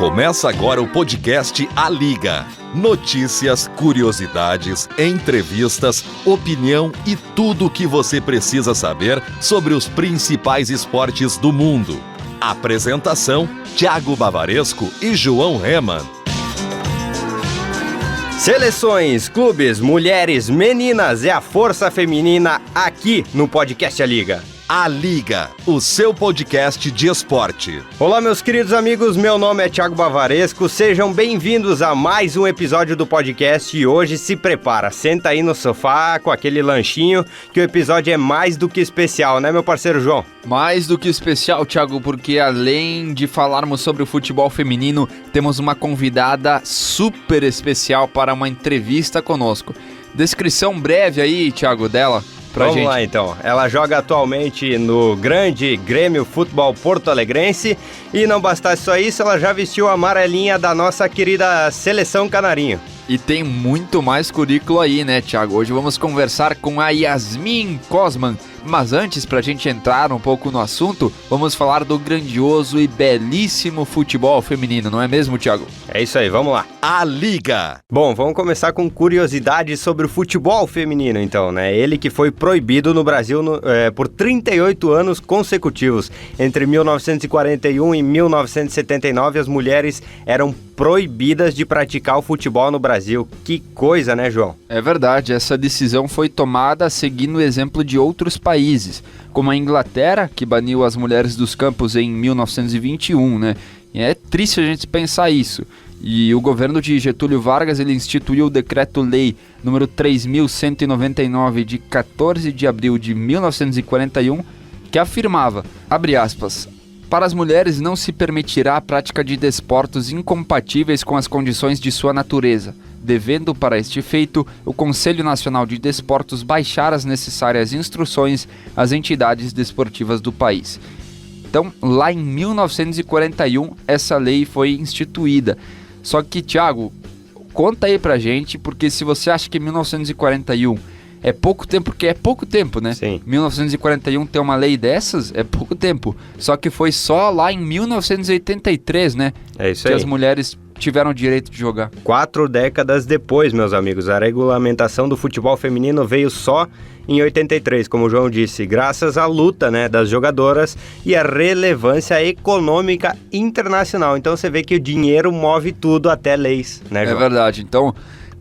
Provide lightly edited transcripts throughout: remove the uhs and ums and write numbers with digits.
Começa agora o podcast A Liga. Notícias, curiosidades, entrevistas, opinião e tudo o que você precisa saber sobre os principais esportes do mundo. Apresentação: Thiago Bavaresco e João Reman. Seleções, clubes, mulheres, meninas e a força feminina aqui no podcast A Liga. A Liga, o seu podcast de esporte. Olá, meus queridos amigos, meu nome é Thiago Bavaresco, sejam bem-vindos a mais um episódio do podcast e hoje se prepara, senta aí no sofá com aquele lanchinho que o episódio é mais do que especial, né, meu parceiro João? Mais do que especial, Thiago, porque além de falarmos sobre o futebol feminino, temos uma convidada super especial para uma entrevista conosco. Descrição breve aí, Thiago, dela. Vamos lá então, ela joga atualmente no grande Grêmio Futebol Porto Alegrense e não bastasse só isso, ela já vestiu a amarelinha da nossa querida Seleção Canarinho. E tem muito mais currículo aí, né, Thiago? Hoje vamos conversar com a Yasmin Cosman. Mas antes, pra gente entrar um pouco no assunto, vamos falar do grandioso e belíssimo futebol feminino, não é mesmo, Thiago? É isso aí, vamos lá. A Liga. Bom, vamos começar com curiosidades sobre o futebol feminino, então, né? Ele que foi proibido no Brasil por 38 anos consecutivos. Entre 1941 e 1979, as mulheres eram proibidas de praticar o futebol no Brasil. Que coisa, né, João? É verdade, essa decisão foi tomada seguindo o exemplo de outros países, como a Inglaterra, que baniu as mulheres dos campos em 1921, né? E é triste a gente pensar isso. E o governo de Getúlio Vargas, ele instituiu o Decreto-Lei número 3.199 de 14 de abril de 1941, que afirmava, abre aspas, para as mulheres não se permitirá a prática de desportos incompatíveis com as condições de sua natureza, devendo para este efeito o Conselho Nacional de Desportos baixar as necessárias instruções às entidades desportivas do país. Então, lá em 1941, essa lei foi instituída. Só que, Thiago, conta aí pra gente, porque se você acha que 1941 é pouco tempo, porque é pouco tempo, né? Sim. 1941 ter uma lei dessas é pouco tempo. Só que foi só lá em 1983, né? É isso que aí. as mulheres tiveram o direito de jogar. 4 décadas depois, meus amigos, a regulamentação do futebol feminino veio só em 83, como o João disse, graças à luta, né, das jogadoras e à relevância econômica internacional. Então você vê que o dinheiro move tudo, até leis, né, João? É verdade. Então,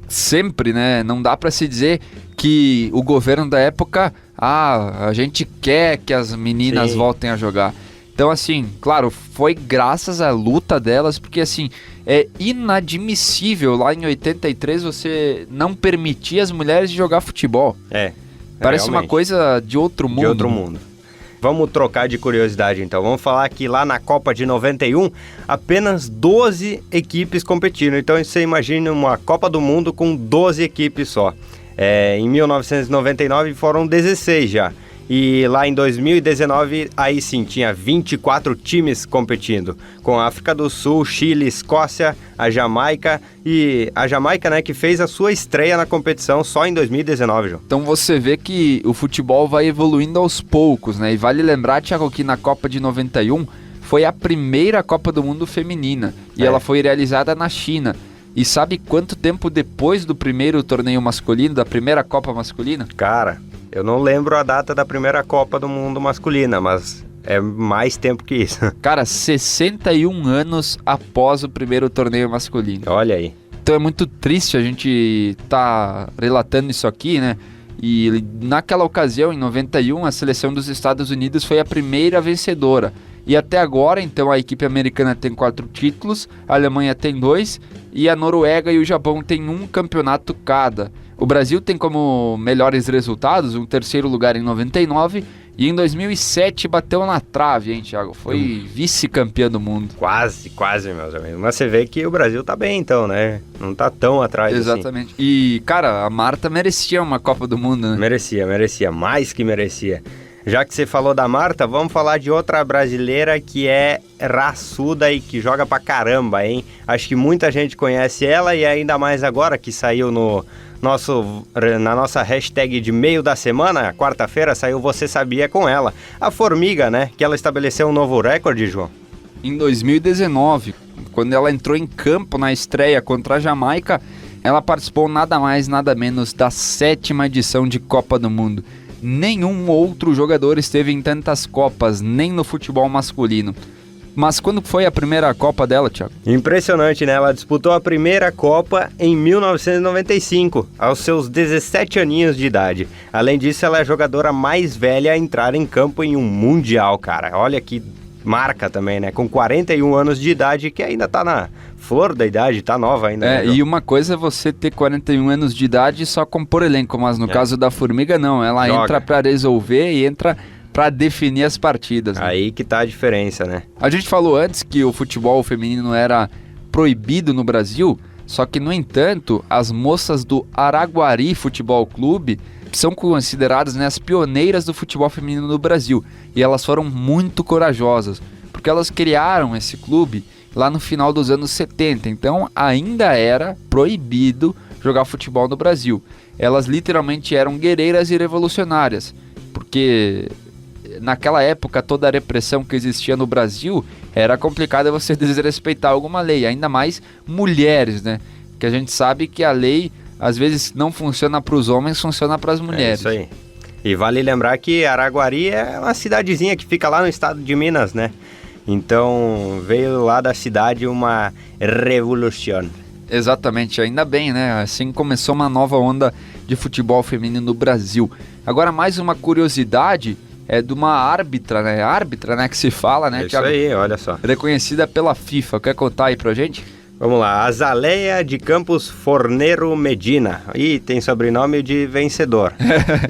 sempre, né, não dá pra se dizer que o governo da época, a gente quer que as meninas Sim. voltem a jogar. Então, assim, claro, foi graças à luta delas, porque, assim, é inadmissível lá em 83 você não permitir as mulheres jogar futebol. Parece realmente uma coisa de outro mundo. De outro mundo. Vamos trocar de curiosidade, então. Vamos falar que lá na Copa de 91, apenas 12 equipes competiram. Então, você imagina uma Copa do Mundo com 12 equipes só. Em 1999 foram 16 já. E lá em 2019, aí sim, tinha 24 times competindo, com a África do Sul, Chile, Escócia, a Jamaica, né, que fez a sua estreia na competição só em 2019, João. Então você vê que o futebol vai evoluindo aos poucos, né? E vale lembrar, Thiago, que na Copa de 91 foi a primeira Copa do Mundo feminina, e ela foi realizada na China. E sabe quanto tempo depois do primeiro torneio masculino, da primeira Copa masculina? Cara, eu não lembro a data da primeira Copa do Mundo masculina, mas é mais tempo que isso. Cara, 61 anos após o primeiro torneio masculino. Olha aí. Então é muito triste a gente tá relatando isso aqui, né? E naquela ocasião, em 91, a seleção dos Estados Unidos foi a primeira vencedora. E até agora, então, a equipe americana tem 4 títulos, a Alemanha tem 2 e a Noruega e o Japão tem 1 campeonato cada. O Brasil tem como melhores resultados um 3º lugar em 99 e em 2007 bateu na trave, hein, Thiago? Foi vice-campeão do mundo. Quase, meus amigos. Mas você vê que o Brasil tá bem, então, né? Não tá tão atrás. Exatamente. Assim. E, cara, a Marta merecia uma Copa do Mundo, né? Merecia, mais que merecia. Já que você falou da Marta, vamos falar de outra brasileira que é raçuda e que joga pra caramba, hein? Acho que muita gente conhece ela e ainda mais agora que saiu na nossa hashtag de meio da semana, quarta-feira, saiu Você Sabia com ela. A Formiga, né? Que ela estabeleceu um novo recorde, João. Em 2019, Quando ela entrou em campo na estreia contra a Jamaica, ela participou nada mais, nada menos da 7ª edição de Copa do Mundo. Nenhum outro jogador esteve em tantas Copas, nem no futebol masculino. Mas quando foi a primeira Copa dela, Thiago? Impressionante, né? Ela disputou a primeira Copa em 1995, aos seus 17 aninhos de idade. Além disso, ela é a jogadora mais velha a entrar em campo em um Mundial, cara. Olha que marca também, né? Com 41 anos de idade, que ainda tá na flor da idade, tá nova ainda. Né, e uma coisa é você ter 41 anos de idade e só compor elenco, mas no caso da Formiga, não. Ela entra pra resolver e entra pra definir as partidas. Né? Aí que tá a diferença, né? A gente falou antes que o futebol feminino era proibido no Brasil, só que, no entanto, as moças do Araguari Futebol Clube são consideradas, né, as pioneiras do futebol feminino no Brasil. E elas foram muito corajosas, porque elas criaram esse clube lá no final dos anos 70. Então ainda era proibido jogar futebol no Brasil. Elas literalmente eram guerreiras e revolucionárias, porque naquela época toda a repressão que existia no Brasil era complicado você desrespeitar alguma lei, ainda mais mulheres, né? Que a gente sabe que a lei às vezes não funciona para os homens, funciona para as mulheres. É isso aí. E vale lembrar que Araguari é uma cidadezinha que fica lá no estado de Minas, né? Então veio lá da cidade uma revolução. Exatamente, ainda bem, né? Assim começou uma nova onda de futebol feminino no Brasil. Agora, mais uma curiosidade é de uma árbitra, né? Que se fala, né? É isso aí, olha só. Reconhecida pela FIFA. Quer contar aí pra gente? Vamos lá, Azaleia de Campos Forneiro Medina. Ih, tem sobrenome de vencedor,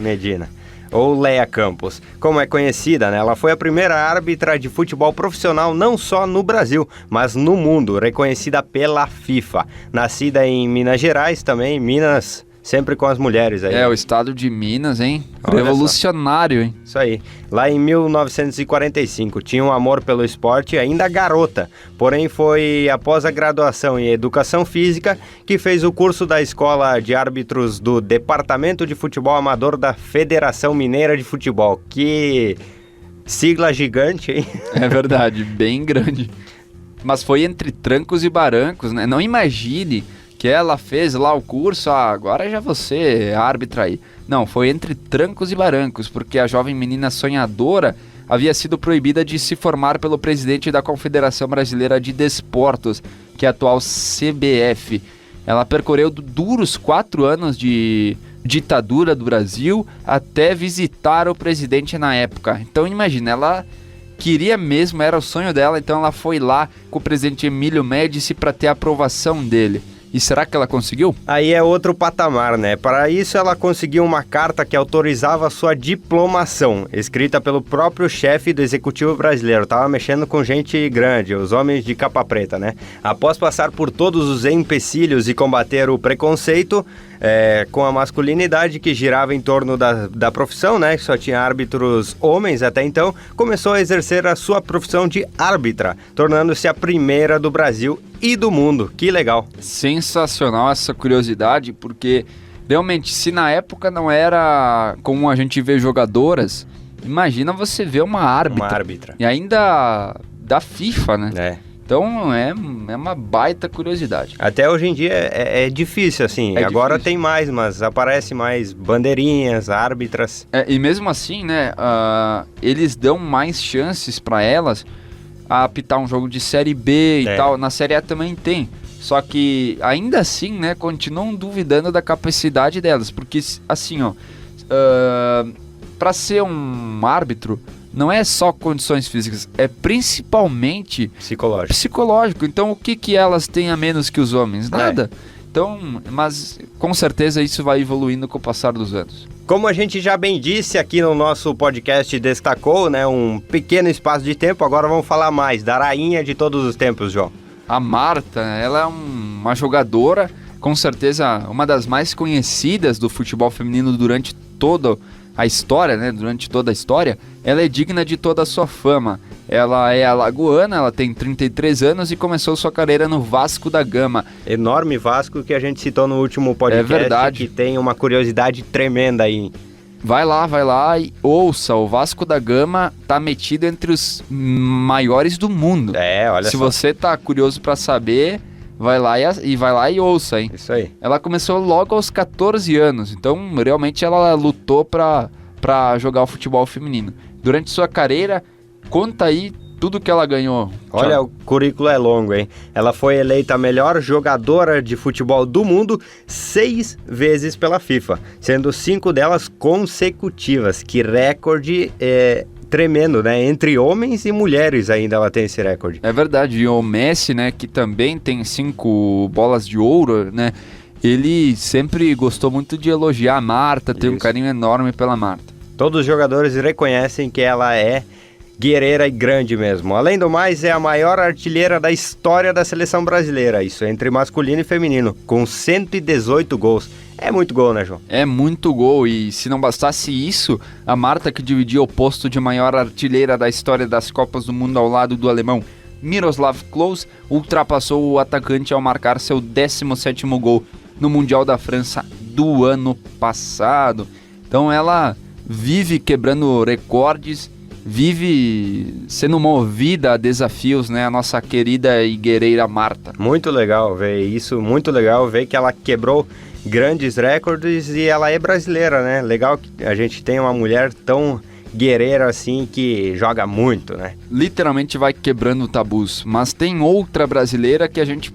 Medina. Ou Leia Campos. Como é conhecida, né? Ela foi a primeira árbitra de futebol profissional não só no Brasil, mas no mundo, reconhecida pela FIFA. Nascida em Minas Gerais também, Minas sempre com as mulheres aí. É, o estado de Minas, hein? Olha revolucionário, só. hein? Isso aí. Lá em 1945, tinha um amor pelo esporte ainda garota, porém foi após a graduação em Educação Física que fez o curso da Escola de Árbitros do Departamento de Futebol Amador da Federação Mineira de Futebol. Que sigla gigante, hein? É verdade, bem grande. Mas foi entre trancos e barrancos, né? Não imagine que ela fez lá o curso, agora já você é árbitra aí. Não, foi entre trancos e barrancos, porque a jovem menina sonhadora havia sido proibida de se formar pelo presidente da Confederação Brasileira de Desportos, que é a atual CBF. Ela percorreu duros 4 anos de ditadura do Brasil até visitar o presidente na época. Então imagina, ela queria mesmo, era o sonho dela, então ela foi lá com o presidente Emílio Médici para ter a aprovação dele. E será que ela conseguiu? Aí é outro patamar, né? Para isso ela conseguiu uma carta que autorizava sua diplomação, escrita pelo próprio chefe do Executivo brasileiro. Tava mexendo com gente grande, os homens de capa preta, né? Após passar por todos os empecilhos e combater o preconceito com a masculinidade que girava em torno da profissão, né? Que só tinha árbitros homens até então, começou a exercer a sua profissão de árbitra, tornando-se a primeira do Brasil e do mundo. Que legal. Sensacional essa curiosidade, porque realmente, se na época não era como a gente vê jogadoras, imagina você ver uma árbitra. Uma árbitra. E ainda da FIFA, né? É. Então é uma baita curiosidade. Até hoje em dia é difícil, assim. Agora difícil. Tem mais, mas aparece mais bandeirinhas, árbitras. E mesmo assim, né, eles dão mais chances para elas a apitar um jogo de Série B e tal. Na Série A também tem. Só que ainda assim, né, continuam duvidando da capacidade delas. Porque, assim, ó, para ser um árbitro, não é só condições físicas, é principalmente psicológico. Então, o que elas têm a menos que os homens? Nada. Então, mas com certeza isso vai evoluindo com o passar dos anos. Como a gente já bem disse aqui no nosso podcast, destacou, né, um pequeno espaço de tempo, agora vamos falar mais da rainha de todos os tempos, João. A Marta, ela é uma jogadora, com certeza uma das mais conhecidas do futebol feminino durante toda a história, né? Durante toda a história, ela é digna de toda a sua fama. Ela é alagoana, ela tem 33 anos e começou sua carreira no Vasco da Gama. Enorme Vasco que a gente citou no último podcast. É verdade. Que tem uma curiosidade tremenda aí. Vai lá e ouça, o Vasco da Gama tá metido entre os maiores do mundo. Olha Se só. você tá curioso pra saber, vai lá e ouça, hein? Isso aí. Ela começou logo aos 14 anos, então realmente ela lutou pra jogar o futebol feminino. Durante sua carreira, conta aí tudo que ela ganhou. Olha, o currículo é longo, hein? Ela foi eleita a melhor jogadora de futebol do mundo 6 vezes pela FIFA, sendo 5 delas consecutivas. Que recorde tremendo, né? Entre homens e mulheres ainda ela tem esse recorde. É verdade, e o Messi, né, que também tem 5 bolas de ouro, né? Ele sempre gostou muito de elogiar a Marta, tem um carinho enorme pela Marta. Todos os jogadores reconhecem que ela é guerreira e grande mesmo. Além do mais, é a maior artilheira da história da seleção brasileira. Isso entre masculino e feminino, com 118 gols. É muito gol, né, João? É muito gol, e se não bastasse isso, a Marta, que dividia o posto de maior artilheira da história das Copas do Mundo ao lado do alemão Miroslav Klose, ultrapassou o atacante ao marcar seu 17º gol no Mundial da França do ano passado. Então ela vive quebrando recordes, vive sendo movida a desafios, né? A nossa querida e guerreira Marta. Muito legal ver isso, muito legal ver que ela quebrou grandes recordes e ela é brasileira, né? Legal que a gente tem uma mulher tão guerreira assim que joga muito, né? Literalmente vai quebrando tabus, mas tem outra brasileira que a gente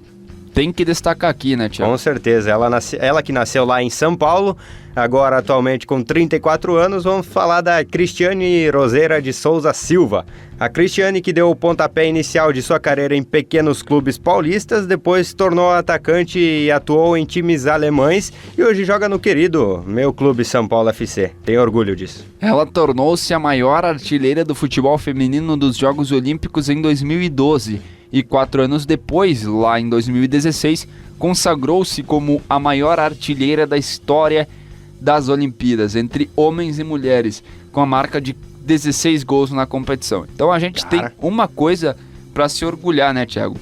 tem que destacar aqui, né, Thiago? Com certeza, ela que nasceu lá em São Paulo, agora atualmente com 34 anos, vamos falar da Cristiane Roseira de Souza Silva. A Cristiane, que deu o pontapé inicial de sua carreira em pequenos clubes paulistas, depois se tornou atacante e atuou em times alemães e hoje joga no querido meu clube São Paulo FC. Tenho orgulho disso. Ela tornou-se a maior artilheira do futebol feminino dos Jogos Olímpicos em 2012 e 4 anos depois, lá em 2016, consagrou-se como a maior artilheira da história das Olimpíadas, entre homens e mulheres, com a marca de 16 gols na competição. Então a gente tem uma coisa para se orgulhar, né, Thiago?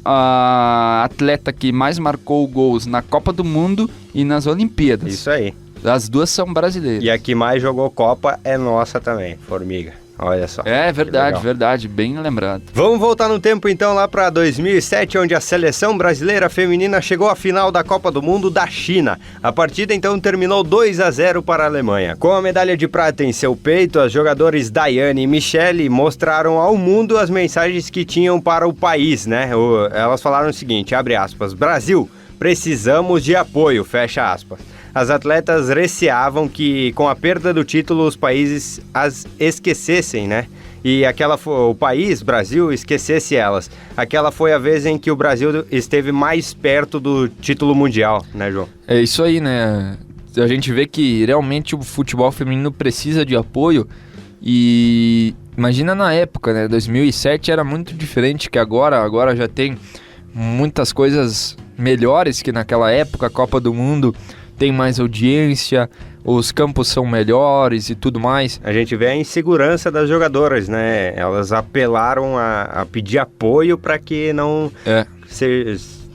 A atleta que mais marcou gols na Copa do Mundo e nas Olimpíadas. Isso aí. As duas são brasileiras. E a que mais jogou Copa é nossa também, Formiga. Olha só. É verdade, bem lembrado. Vamos voltar no tempo então lá para 2007, onde a seleção brasileira feminina chegou à final da Copa do Mundo da China. A partida então terminou 2-0 para a Alemanha. Com a medalha de prata em seu peito, as jogadoras Daiane e Michele mostraram ao mundo as mensagens que tinham para o país, né? Elas falaram o seguinte, abre aspas, Brasil, precisamos de apoio, fecha aspas. As atletas receavam que, com a perda do título, os países as esquecessem, né? E o país, Brasil, esquecesse elas. Aquela foi a vez em que o Brasil esteve mais perto do título mundial, né, João? É isso aí, né? A gente vê que realmente o futebol feminino precisa de apoio e imagina na época, né? 2007 era muito diferente que agora. Agora já tem muitas coisas melhores que naquela época. A Copa do Mundo tem mais audiência, os campos são melhores e tudo mais. A gente vê a insegurança das jogadoras, né? Elas apelaram a pedir apoio para que não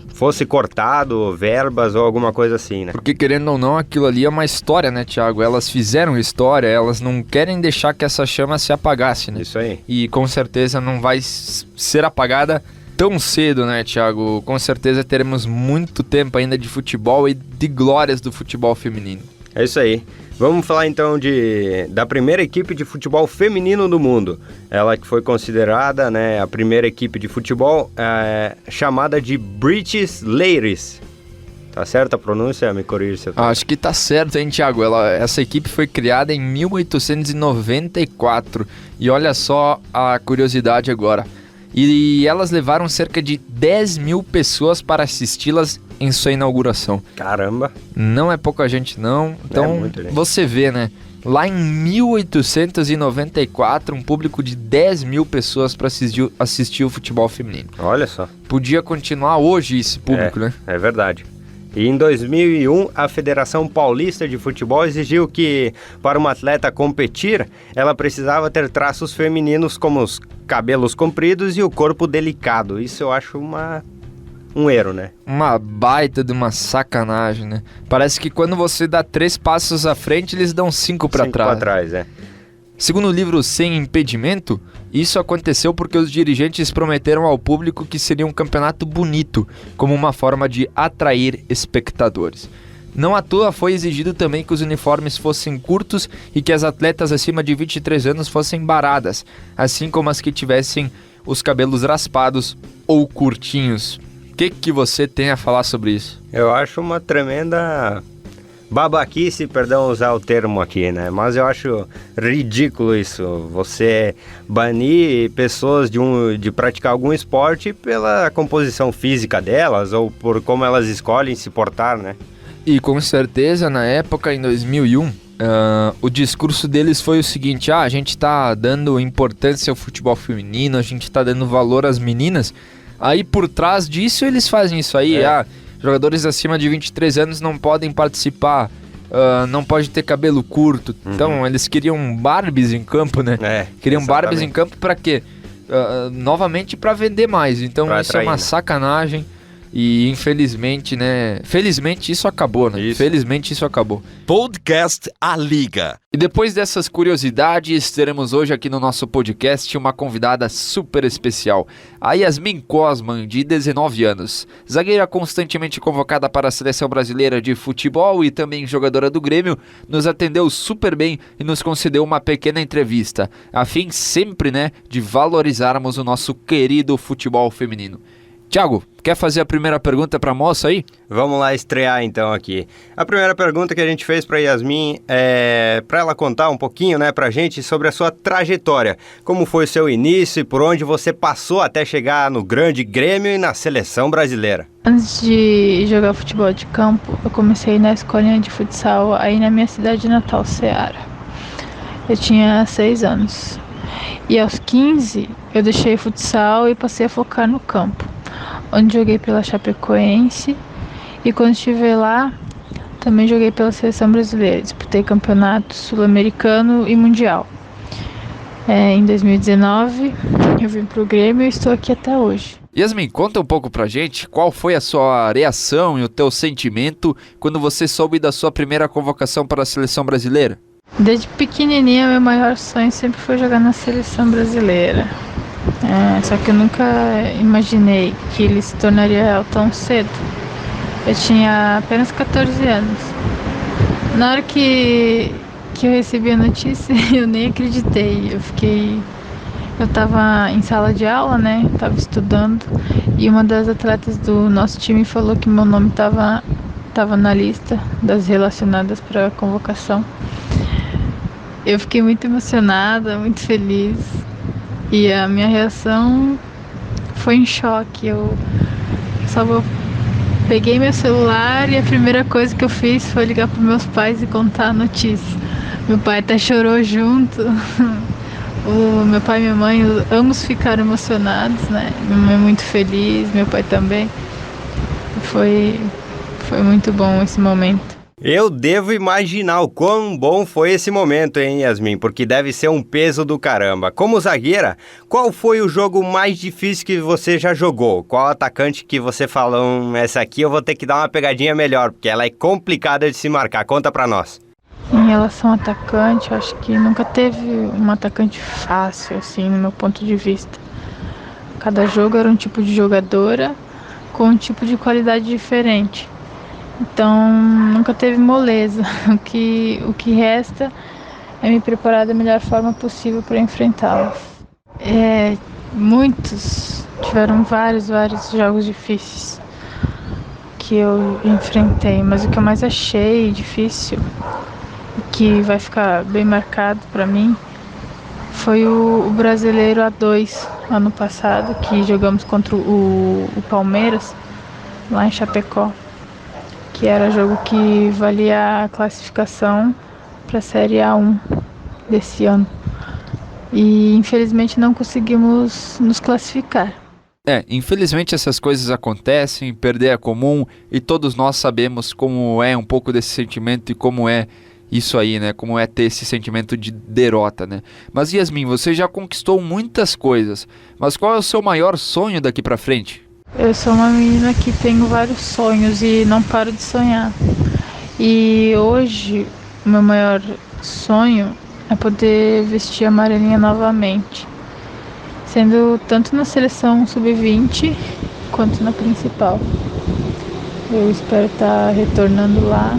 fosse cortado verbas ou alguma coisa assim, né? Porque querendo ou não, aquilo ali é uma história, né, Thiago? Elas fizeram história, elas não querem deixar que essa chama se apagasse, né? Isso aí. E com certeza não vai ser apagada tão cedo, né, Thiago? Com certeza teremos muito tempo ainda de futebol e de glórias do futebol feminino. É isso aí. Vamos falar então da primeira equipe de futebol feminino do mundo. Ela que foi considerada, né, a primeira equipe de futebol chamada de British Ladies. Tá certa a pronúncia? Me corrija se eu tô... Acho que tá certo, hein, Thiago? Essa equipe foi criada em 1894. E olha só a curiosidade agora. E elas levaram cerca de 10 mil pessoas para assisti-las em sua inauguração. Caramba! Não é pouca gente, não. Então, você vê, né? Lá em 1894, um público de 10 mil pessoas para assistir o futebol feminino. Olha só. Podia continuar hoje esse público, né? É verdade. E em 2001, a Federação Paulista de Futebol exigiu que, para uma atleta competir, ela precisava ter traços femininos como os cabelos compridos e o corpo delicado. Isso eu acho uma um erro, né? Uma baita de uma sacanagem, né? Parece que quando você dá 3 passos à frente, eles dão 5 para trás. 5 para trás, é. Segundo o livro Sem Impedimento, isso aconteceu porque os dirigentes prometeram ao público que seria um campeonato bonito, como uma forma de atrair espectadores. Não à toa foi exigido também que os uniformes fossem curtos e que as atletas acima de 23 anos fossem baradas, assim como as que tivessem os cabelos raspados ou curtinhos. O que você tem a falar sobre isso? Eu acho uma tremenda babaquice, perdão usar o termo aqui, né? Mas eu acho ridículo isso. Você banir pessoas de praticar algum esporte pela composição física delas ou por como elas escolhem se portar, né? E com certeza, na época, em 2001, o discurso deles foi o seguinte: a gente está dando importância ao futebol feminino, a gente está dando valor às meninas. Aí por trás disso eles fazem isso aí, jogadores acima de 23 anos não podem participar, não pode ter cabelo curto. Então eles queriam Barbies em campo, né? Queriam exatamente. Barbies em campo para quê? Novamente para vender mais. Então pra isso atrair, é uma né? sacanagem. E infelizmente, né? Felizmente isso acabou, né? Isso. Felizmente isso acabou. Podcast A Liga. E depois dessas curiosidades, teremos hoje aqui no nosso podcast uma convidada super especial, a Yasmin Cosman, de 19 anos. Zagueira constantemente convocada para a Seleção Brasileira de Futebol e também jogadora do Grêmio, nos atendeu super bem e nos concedeu uma pequena entrevista, a fim sempre, né, de valorizarmos o nosso querido futebol feminino. Thiago, quer fazer a primeira pergunta para a moça aí? Vamos lá estrear então aqui. A primeira pergunta que a gente fez para Yasmin é para ela contar um pouquinho, né, pra gente sobre a sua trajetória. Como foi o seu início e por onde você passou até chegar no grande Grêmio e na seleção brasileira. Antes de jogar futebol de campo, eu comecei na escolinha de futsal aí na minha cidade natal, Ceará. Eu tinha 6 anos. E aos 15, eu deixei futsal e passei a focar no campo, onde joguei pela Chapecoense, e quando estive lá, também joguei pela Seleção Brasileira. Disputei campeonato sul-americano e mundial. Em 2019, eu vim pro Grêmio e estou aqui até hoje. Yasmin, conta um pouco pra gente qual foi a sua reação e o teu sentimento quando você soube da sua primeira convocação para a Seleção Brasileira. Desde pequenininha, meu maior sonho sempre foi jogar na Seleção Brasileira. Só que eu nunca imaginei que ele se tornaria real tão cedo. Eu tinha apenas 14 anos. Na hora que eu recebi a notícia, eu nem acreditei. Eu tava em sala de aula, né? Tava estudando. E uma das atletas do nosso time falou que meu nome tava na lista das relacionadas para a convocação. Eu fiquei muito emocionada, muito feliz. E a minha reação foi em choque. Eu peguei meu celular e a primeira coisa que eu fiz foi ligar para meus pais e contar a notícia. Meu pai até chorou junto. Meu pai e minha mãe, ambos ficaram emocionados, né? Minha mãe muito feliz, meu pai também. Foi muito bom esse momento. Eu devo imaginar o quão bom foi esse momento, hein, Yasmin? Porque deve ser um peso do caramba. Como zagueira, qual foi o jogo mais difícil que você já jogou? Qual atacante que você falou, essa aqui eu vou ter que dar uma pegadinha melhor, porque ela é complicada de se marcar. Conta pra nós. Em relação ao atacante, eu acho que nunca teve um atacante fácil, assim, no meu ponto de vista. Cada jogo era um tipo de jogadora com um tipo de qualidade diferente. Então, nunca teve moleza. O que resta é me preparar da melhor forma possível para enfrentá-los. Muitos tiveram vários jogos difíceis que eu enfrentei, mas o que eu mais achei difícil, que vai ficar bem marcado para mim, foi o Brasileiro A2, ano passado, que jogamos contra o Palmeiras, lá em Chapecó, que era jogo que valia a classificação para a Série A1 desse ano. E infelizmente não conseguimos nos classificar. Infelizmente essas coisas acontecem, perder é comum e todos nós sabemos como é um pouco desse sentimento e como é isso aí, né? Como é ter esse sentimento de derrota, né? Mas Yasmin, você já conquistou muitas coisas, mas qual é o seu maior sonho daqui pra frente? Eu sou uma menina que tenho vários sonhos e não paro de sonhar. E hoje, o meu maior sonho é poder vestir a amarelinha novamente, sendo tanto na seleção sub-20 quanto na principal. Eu espero estar retornando lá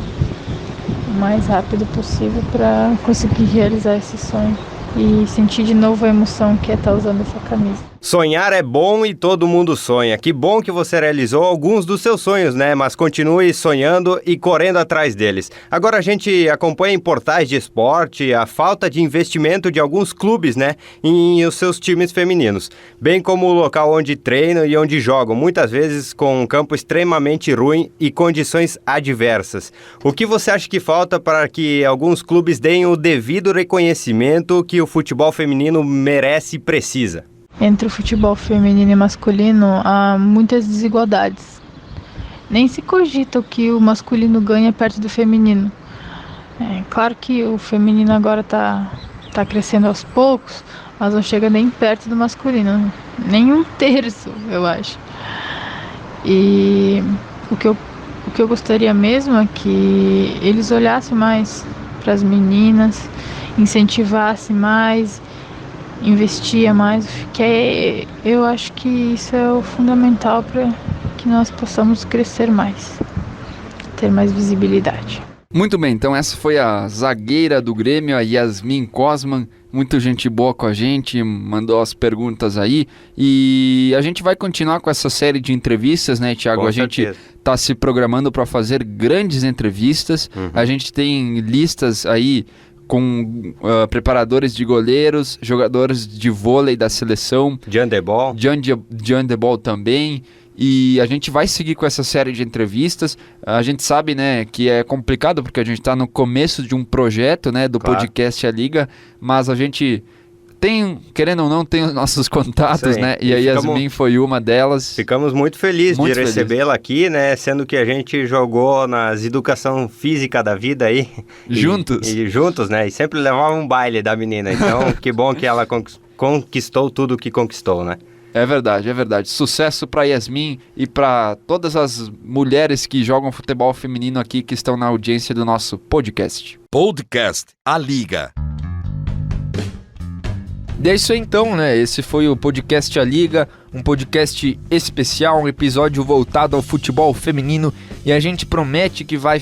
o mais rápido possível para conseguir realizar esse sonho e sentir de novo a emoção que é estar usando essa camisa. Sonhar é bom e todo mundo sonha. Que bom que você realizou alguns dos seus sonhos, né? Mas continue sonhando e correndo atrás deles. Agora a gente acompanha em portais de esporte a falta de investimento de alguns clubes, né? Em os seus times femininos. Bem como o local onde treinam e onde jogam, muitas vezes com um campo extremamente ruim e condições adversas. O que você acha que falta para que alguns clubes deem o devido reconhecimento que o futebol feminino merece e precisa? Entre o futebol feminino e masculino há muitas desigualdades. Nem se cogita o que o masculino ganha perto do feminino. É claro que o feminino agora tá crescendo aos poucos, mas não chega nem perto do masculino. Nem um terço, eu acho. E o que eu gostaria mesmo é que eles olhassem mais para as meninas, incentivassem mais, investia mais, que eu acho que isso é o fundamental para que nós possamos crescer mais, ter mais visibilidade. Muito bem, então essa foi a zagueira do Grêmio, a Yasmin Cosman, muito gente boa com a gente, mandou as perguntas aí, e a gente vai continuar com essa série de entrevistas, né, Thiago? Com a gente certeza. está se programando para fazer grandes entrevistas, a gente tem listas aí com preparadores de goleiros, jogadores de vôlei da seleção, De handebol. de handebol também, e a gente vai seguir com essa série de entrevistas. A gente sabe, né, que é complicado porque a gente está no começo de um projeto, né, do Claro. podcast A Liga, mas a gente tem, querendo ou não, tem os nossos contatos, Sim. né, e a Yasmin foi uma delas. Ficamos muito felizes Muito de feliz. recebê-la aqui, né? Sendo que a gente jogou nas educação física da vida aí. Juntos. E juntos, né? E sempre levava um baile da menina. Então, que bom que ela conquistou tudo o que conquistou, né? É verdade, é verdade. Sucesso para Yasmin e para todas as mulheres que jogam futebol feminino aqui que estão na audiência do nosso podcast. Podcast A Liga. E é isso aí então, né? Esse foi o podcast A Liga, um podcast especial, um episódio voltado ao futebol feminino, e a gente promete que vai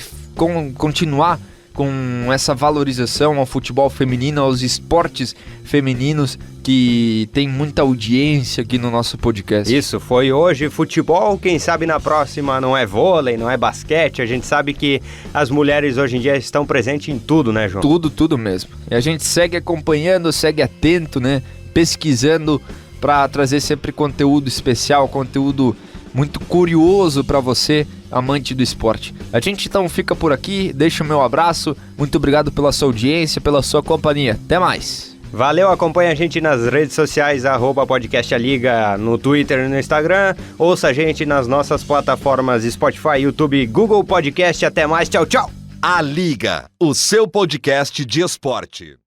continuar com essa valorização ao futebol feminino, aos esportes femininos que tem muita audiência aqui no nosso podcast. Isso, foi hoje futebol, quem sabe na próxima não é vôlei, não é basquete. A gente sabe que as mulheres hoje em dia estão presentes em tudo, né, João? Tudo mesmo. E a gente segue acompanhando, segue atento, né? Pesquisando para trazer sempre conteúdo especial, conteúdo muito curioso para você, amante do esporte. A gente então fica por aqui, deixa o meu abraço, muito obrigado pela sua audiência, pela sua companhia. Até mais! Valeu, acompanha a gente nas redes sociais, @podcastaliga, no Twitter e no Instagram. Ouça a gente nas nossas plataformas Spotify, YouTube, Google Podcast. Até mais, tchau, tchau! A Liga, o seu podcast de esporte.